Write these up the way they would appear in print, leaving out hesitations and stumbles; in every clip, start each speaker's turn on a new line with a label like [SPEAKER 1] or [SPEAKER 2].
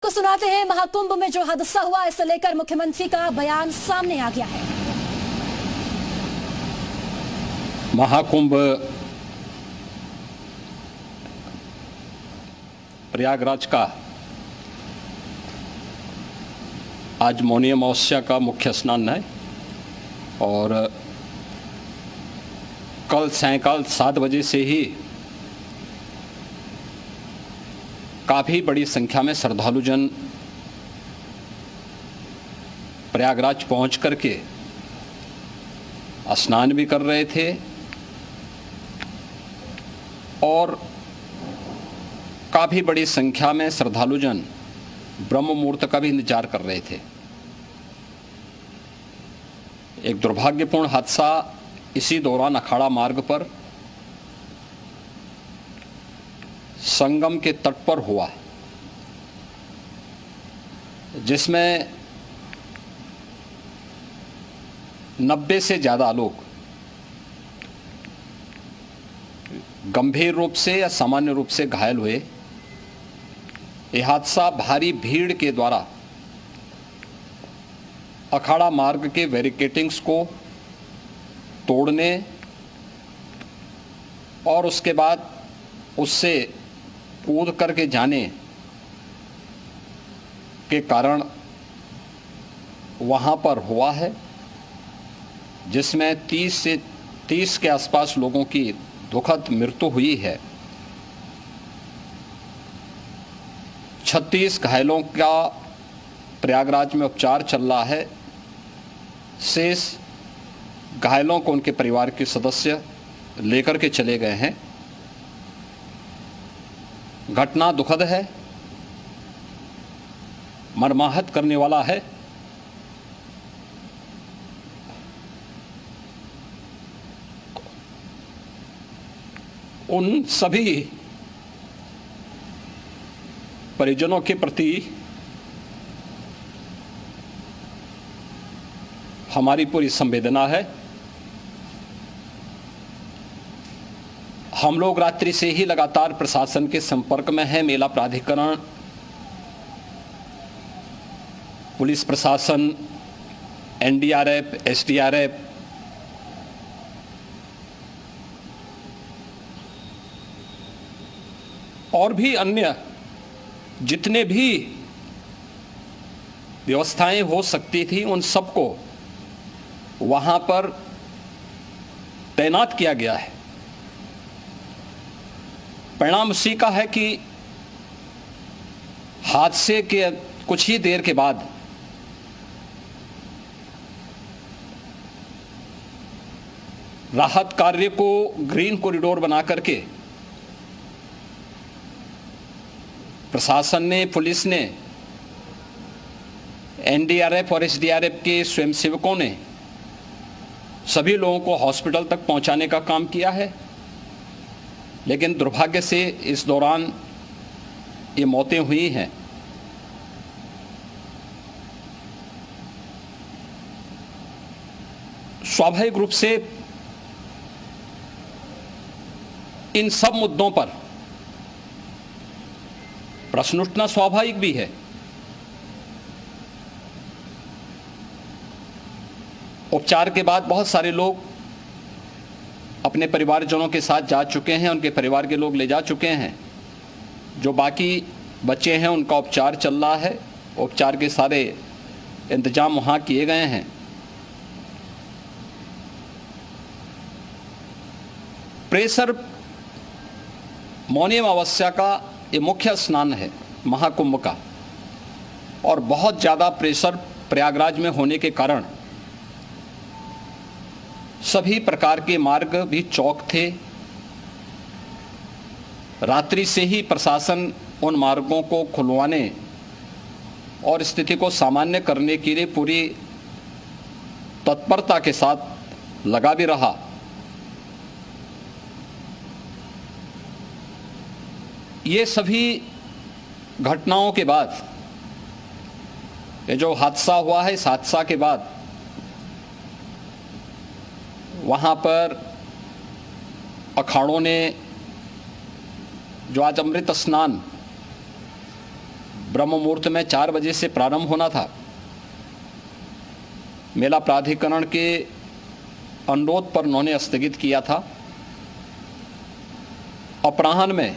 [SPEAKER 1] को सुनाते हैं महाकुंभ में जो हादसा हुआ, इसे लेकर मुख्यमंत्री का बयान सामने आ गया है।
[SPEAKER 2] महाकुंभ प्रयागराज का आज मौनी अमावस्या का मुख्य स्नान है और कल सायंकाल 7 बजे से ही काफ़ी बड़ी संख्या में श्रद्धालुजन प्रयागराज पहुंच करके स्नान भी कर रहे थे और काफ़ी बड़ी संख्या में श्रद्धालुजन ब्रह्म मुहूर्त का भी इंतजार कर रहे थे। एक दुर्भाग्यपूर्ण हादसा इसी दौरान अखाड़ा मार्ग पर संगम के तट पर हुआ, जिसमें 90 से ज़्यादा लोग गंभीर रूप से या सामान्य रूप से घायल हुए। यह हादसा भारी भीड़ के द्वारा अखाड़ा मार्ग के बैरिकेडिंग्स को तोड़ने और उसके बाद उससे कूद करके जाने के कारण वहाँ पर हुआ है, जिसमें 30 के आसपास लोगों की दुखद मृत्यु हुई है। 36 घायलों का प्रयागराज में उपचार चल रहा है। शेष घायलों को उनके परिवार के सदस्य लेकर के चले गए हैं। घटना दुखद है, मर्माहत करने वाला है। उन सभी परिजनों के प्रति हमारी पूरी संवेदना है। हम लोग रात्रि से ही लगातार प्रशासन के संपर्क में हैं। मेला प्राधिकरण, पुलिस प्रशासन, एनडीआरएफ, एसडीआरएफ, और भी अन्य जितने भी व्यवस्थाएं हो सकती थी उन सबको वहां पर तैनात किया गया है। परिणाम उसी का है कि हादसे के कुछ ही देर के बाद राहत कार्य को ग्रीन कॉरिडोर बना करके प्रशासन ने, पुलिस ने, एनडीआरएफ और एसडीआरएफ के स्वयंसेवकों ने सभी लोगों को हॉस्पिटल तक पहुंचाने का काम किया है। लेकिन दुर्भाग्य से इस दौरान ये मौतें हुई हैं। स्वाभाविक रूप से इन सब मुद्दों पर प्रश्न उठना स्वाभाविक भी है। उपचार के बाद बहुत सारे लोग अपने परिवारजनों के साथ जा चुके हैं, उनके परिवार के लोग ले जा चुके हैं। जो बाकी बच्चे हैं उनका उपचार चल रहा है। उपचार के सारे इंतजाम वहाँ किए गए हैं। प्रेशर मौनी अमावस्या का ये मुख्य स्नान है महाकुंभ का, और बहुत ज़्यादा प्रेशर प्रयागराज में होने के कारण सभी प्रकार के मार्ग भी चौक थे। रात्रि से ही प्रशासन उन मार्गों को खुलवाने और स्थिति को सामान्य करने के लिए पूरी तत्परता के साथ लगा भी रहा। ये सभी घटनाओं के बाद, ये जो हादसा हुआ है, इस हादसा के बाद वहाँ पर अखाड़ों ने जो आज अमृत स्नान ब्रह्म मुहूर्त में 4 बजे से प्रारंभ होना था। मेला प्राधिकरण के अनुरोध पर उन्होंने स्थगित किया था। अपराह्न में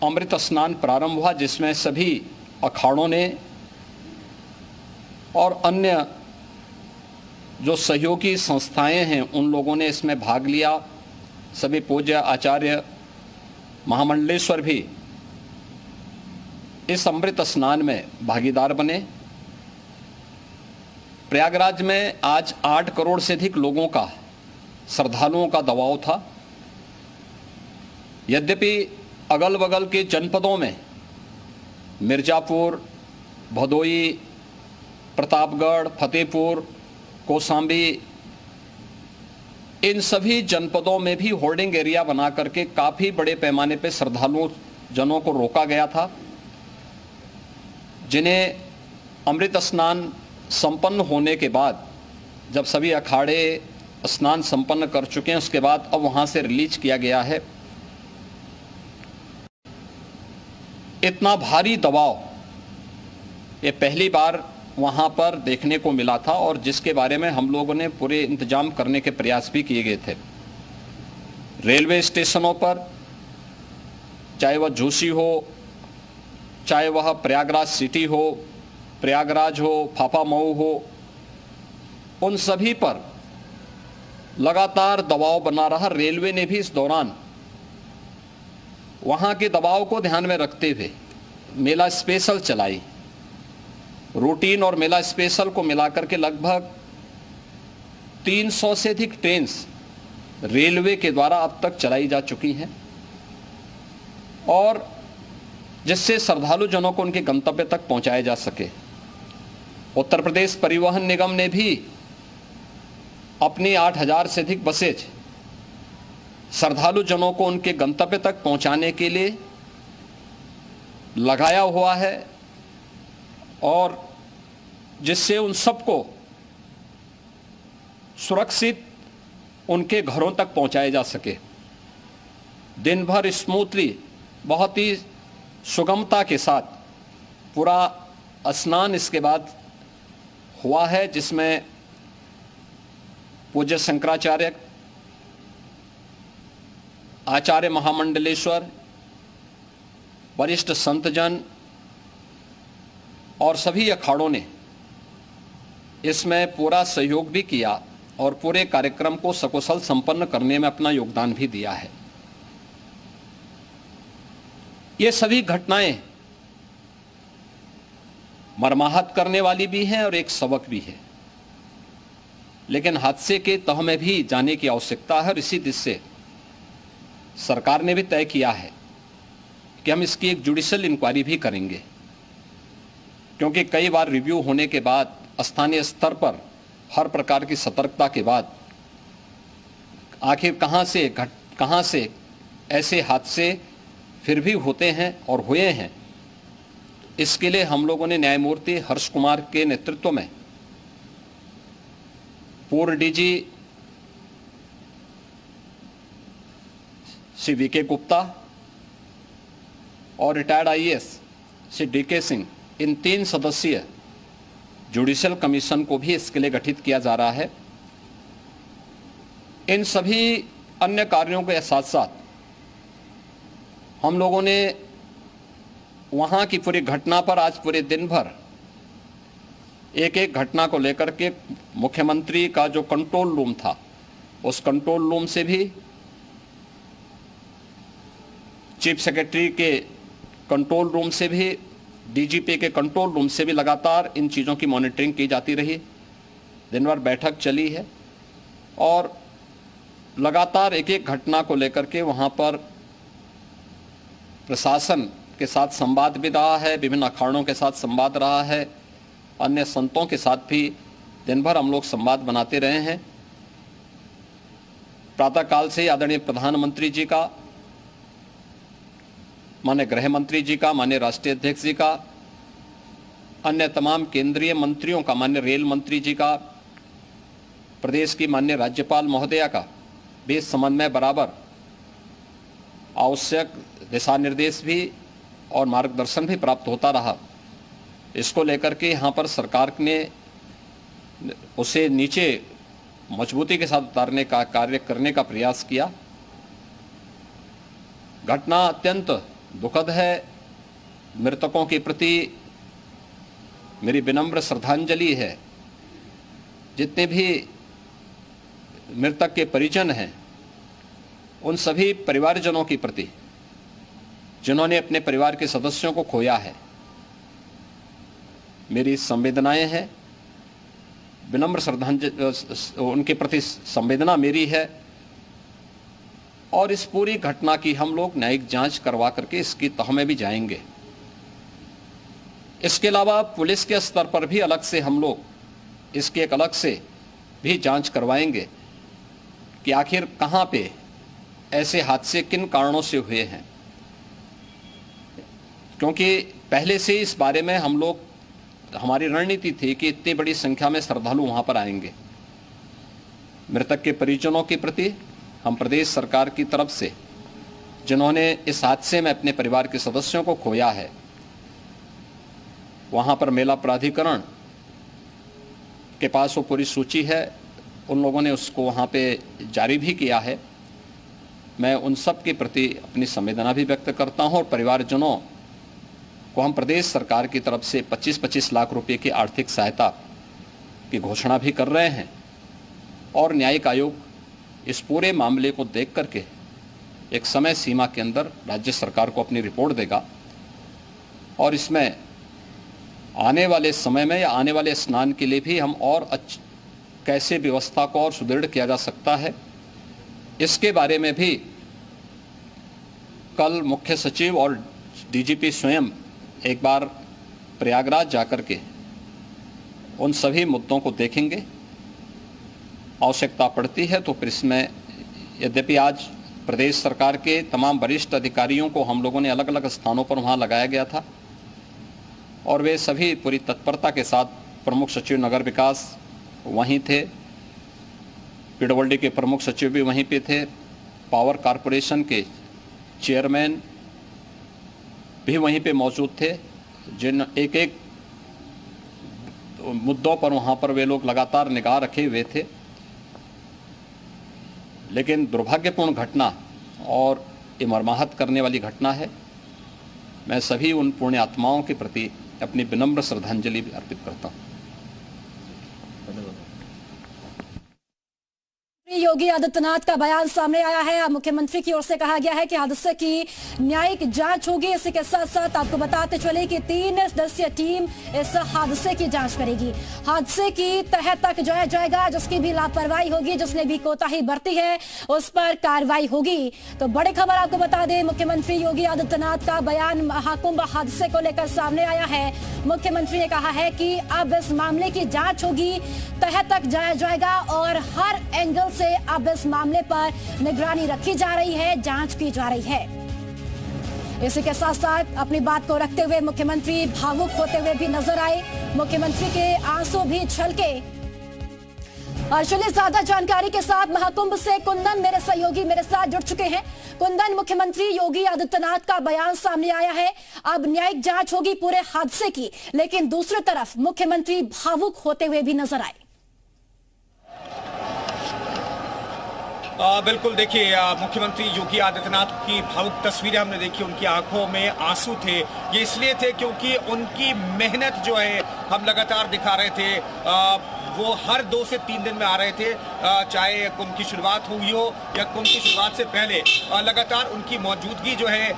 [SPEAKER 2] अमृत स्नान प्रारंभ हुआ, जिसमें सभी अखाड़ों ने और अन्य जो सहयोगी संस्थाएं हैं उन लोगों ने इसमें भाग लिया। सभी पूज्य आचार्य महामंडलेश्वर भी इस अमृत स्नान में भागीदार बने। प्रयागराज में आज 8 करोड़ से अधिक लोगों का, श्रद्धालुओं का दबाव था। यद्यपि अगल बगल के जनपदों में मिर्जापुर, भदोई, प्रतापगढ़, फतेहपुर, कौशाम्बी, इन सभी जनपदों में भी होर्डिंग एरिया बना करके काफ़ी बड़े पैमाने पर श्रद्धालुओं जनों को रोका गया था, जिन्हें अमृत स्नान संपन्न होने के बाद, जब सभी अखाड़े स्नान संपन्न कर चुके हैं, उसके बाद अब वहाँ से रिलीज किया गया है। इतना भारी दबाव ये पहली बार वहाँ पर देखने को मिला था, और जिसके बारे में हम लोगों ने पूरे इंतजाम करने के प्रयास भी किए गए थे। रेलवे स्टेशनों पर, चाहे वह जोशी हो, चाहे वह प्रयागराज सिटी हो, प्रयागराज हो, फाफामऊ हो, उन सभी पर लगातार दबाव बना रहा। रेलवे ने भी इस दौरान वहाँ के दबाव को ध्यान में रखते हुए मेला स्पेशल चलाई। रूटीन और मेला स्पेशल को मिलाकर के लगभग 300 से अधिक ट्रेन रेलवे के द्वारा अब तक चलाई जा चुकी हैं, और जिससे श्रद्धालु जनों को उनके गंतव्य तक पहुंचाया जा सके। उत्तर प्रदेश परिवहन निगम ने भी अपनी 8000 से अधिक बसेज श्रद्धालु जनों को उनके गंतव्य तक पहुंचाने के लिए लगाया हुआ है, और जिससे उन सबको सुरक्षित उनके घरों तक पहुंचाया जा सके। दिन भर स्मूथली, बहुत ही सुगमता के साथ पूरा स्नान इसके बाद हुआ है, जिसमें पूज्य शंकराचार्य, आचार्य महामंडलेश्वर, वरिष्ठ संतजन और सभी अखाड़ों ने इसमें पूरा सहयोग भी किया और पूरे कार्यक्रम को सकुशल संपन्न करने में अपना योगदान भी दिया है। ये सभी घटनाएं मर्माहत करने वाली भी हैं और एक सबक भी है, लेकिन हादसे के तह में भी जाने की आवश्यकता है, और इसी दिशा से सरकार ने भी तय किया है कि हम इसकी एक जुडिशियल इंक्वायरी भी करेंगे, क्योंकि कई बार रिव्यू होने के बाद स्थानीय स्तर पर हर प्रकार की सतर्कता के बाद आखिर कहां से ऐसे हादसे फिर भी होते हैं और हुए हैं। इसके लिए हम लोगों ने न्यायमूर्ति हर्ष कुमार के नेतृत्व में पूर्व डीजी श्री वीके गुप्ता और retired IAS Shri DK Singh, इन 3 सदस्यीय जुडिशियल कमीशन को भी इसके लिए गठित किया जा रहा है। इन सभी अन्य कार्यों के साथ साथ हम लोगों ने वहाँ की पूरी घटना पर आज पूरे दिन भर एक एक घटना को लेकर के मुख्यमंत्री का जो कंट्रोल रूम था, उस कंट्रोल रूम से भी, चीफ सेक्रेटरी के कंट्रोल रूम से भी, डीजीपी के कंट्रोल रूम से भी लगातार इन चीज़ों की मॉनिटरिंग की जाती रही। दिन भर बैठक चली है और लगातार एक एक घटना को लेकर के वहाँ पर प्रशासन के साथ संवाद भी रहा है, विभिन्न अखाड़ों के साथ संवाद रहा है, अन्य संतों के साथ भी दिन भर हम लोग संवाद बनाते रहे हैं। प्रातःकाल से आदरणीय प्रधानमंत्री जी का, माननीय गृह मंत्री जी का, माननीय राष्ट्रीय अध्यक्ष जी का, अन्य तमाम केंद्रीय मंत्रियों का, माननीय रेल मंत्री जी का, प्रदेश की माननीय राज्यपाल महोदया का भी समन्वय बराबर आवश्यक दिशा निर्देश भी और मार्गदर्शन भी प्राप्त होता रहा। इसको लेकर के यहाँ पर सरकार ने उसे नीचे मजबूती के साथ उतारने का कार्य करने का प्रयास किया। घटना अत्यंत दुखद है। मृतकों के प्रति मेरी विनम्र श्रद्धांजलि है। जितने भी मृतक के परिजन हैं, उन सभी परिवारजनों के प्रति जिन्होंने अपने परिवार के सदस्यों को खोया है, मेरी संवेदनाएं हैं। विनम्र श्रद्धांजलि उनके प्रति संवेदना मेरी है। और इस पूरी घटना की हम लोग न्यायिक जांच करवा करके इसकी तह में भी जाएंगे। इसके अलावा पुलिस के स्तर पर भी अलग से हम लोग इसके एक अलग से भी जांच करवाएंगे कि आखिर कहां पे ऐसे हादसे किन कारणों से हुए हैं, क्योंकि पहले से इस बारे में हम लोग, हमारी रणनीति थी कि इतनी बड़ी संख्या में श्रद्धालु वहां पर आएंगे। मृतक के परिजनों के प्रति हम प्रदेश सरकार की तरफ से, जिन्होंने इस हादसे में अपने परिवार के सदस्यों को खोया है, वहां पर मेला प्राधिकरण के पास वो पूरी सूची है, उन लोगों ने उसको वहां पे जारी भी किया है। मैं उन सब के प्रति अपनी संवेदना भी व्यक्त करता हूं और परिवारजनों को हम प्रदेश सरकार की तरफ से 25-25 लाख रुपए की आर्थिक सहायता की घोषणा भी कर रहे हैं। और न्यायिक आयोग इस पूरे मामले को देख करके एक समय सीमा के अंदर राज्य सरकार को अपनी रिपोर्ट देगा और इसमें आने वाले समय में या आने वाले स्नान के लिए भी हम और कैसे व्यवस्था को और सुदृढ़ किया जा सकता है, इसके बारे में भी कल मुख्य सचिव और डीजीपी स्वयं एक बार प्रयागराज जाकर के उन सभी मुद्दों को देखेंगे। आवश्यकता पड़ती है तो फिर इसमें, यद्यपि आज प्रदेश सरकार के तमाम वरिष्ठ अधिकारियों को हम लोगों ने अलग अलग स्थानों पर वहाँ लगाया गया था और वे सभी पूरी तत्परता के साथ, प्रमुख सचिव नगर विकास वहीं थे, पीडब्ल्यूडी के प्रमुख सचिव भी वहीं पे थे, पावर कॉरपोरेशन के चेयरमैन भी वहीं पे मौजूद थे, जिन एक एक मुद्दों पर वहाँ पर वे लोग लगातार निगाह रखे हुए थे। लेकिन दुर्भाग्यपूर्ण घटना और ये मर्माहत करने वाली घटना है। मैं सभी उन पुण्य आत्माओं के प्रति अपनी विनम्र श्रद्धांजलि भी अर्पित करता हूँ।
[SPEAKER 1] योगी आदित्यनाथ का बयान सामने आया है। अब मुख्यमंत्री की ओर से कहा गया है कि हादसे की न्यायिक जांच होगी। इसी के साथ साथ आपको बताते चले कि 3 सदस्यीय टीम इस हादसे की जांच करेगी। हादसे की तह तक जाया जाएगा। जिसकी भी लापरवाही होगी, जिसने भी कोताही बरती है, उस पर कार्रवाई होगी। तो बड़ी खबर आपको बता दें, मुख्यमंत्री योगी आदित्यनाथ का बयान महाकुंभ हादसे को लेकर सामने आया है। मुख्यमंत्री ने कहा है कि अब इस मामले की जांच होगी, तह तक जाया जाएगा और हर एंगल से अब इस मामले पर निगरानी रखी जा रही है, जांच की जा रही है। इसी के साथ साथ अपनी बात को रखते हुए मुख्यमंत्री भावुक होते हुए भी नजर आए। मुख्यमंत्री के आंसू भी छलके। और चलिए ज्यादा जानकारी के साथ महाकुंभ से कुंदन मेरे सहयोगी मेरे साथ जुड़ चुके हैं। कुंदन, मुख्यमंत्री योगी आदित्यनाथ का बयान सामने आया है, अब न्यायिक जांच होगी पूरे हादसे की, लेकिन दूसरी तरफ मुख्यमंत्री भावुक होते हुए भी नजर आए।
[SPEAKER 3] बिल्कुल, देखिए मुख्यमंत्री योगी आदित्यनाथ की भावुक तस्वीरें हमने देखी। उनकी आंखों में आंसू थे। ये इसलिए थे क्योंकि उनकी मेहनत जो है हम लगातार दिखा रहे थे। वो हर 2 से 3 दिन में आ रहे थे, चाहे कुंभ की शुरुआत हुई हो या कुंभ की शुरुआत से पहले लगातार उनकी मौजूदगी जो है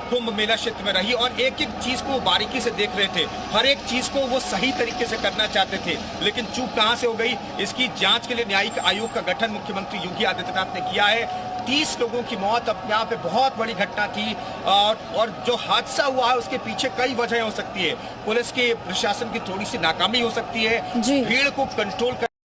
[SPEAKER 3] कुंभ मेला क्षेत्र में रही और एक एक चीज को बारीकी से देख रहे थे। हर एक चीज को वो सही तरीके से करना चाहते थे, लेकिन चूक कहां से हो गई, इसकी जांच के लिए न्यायिक आयोग का गठन मुख्यमंत्री योगी आदित्यनाथ ने किया है। 30 लोगों की मौत अब यहाँ पे बहुत बड़ी घटना थी और जो हादसा हुआ है उसके पीछे कई वजह हो सकती है। पुलिस के प्रशासन की थोड़ी सी नाकामी हो सकती है, भीड़ को कंट्रोल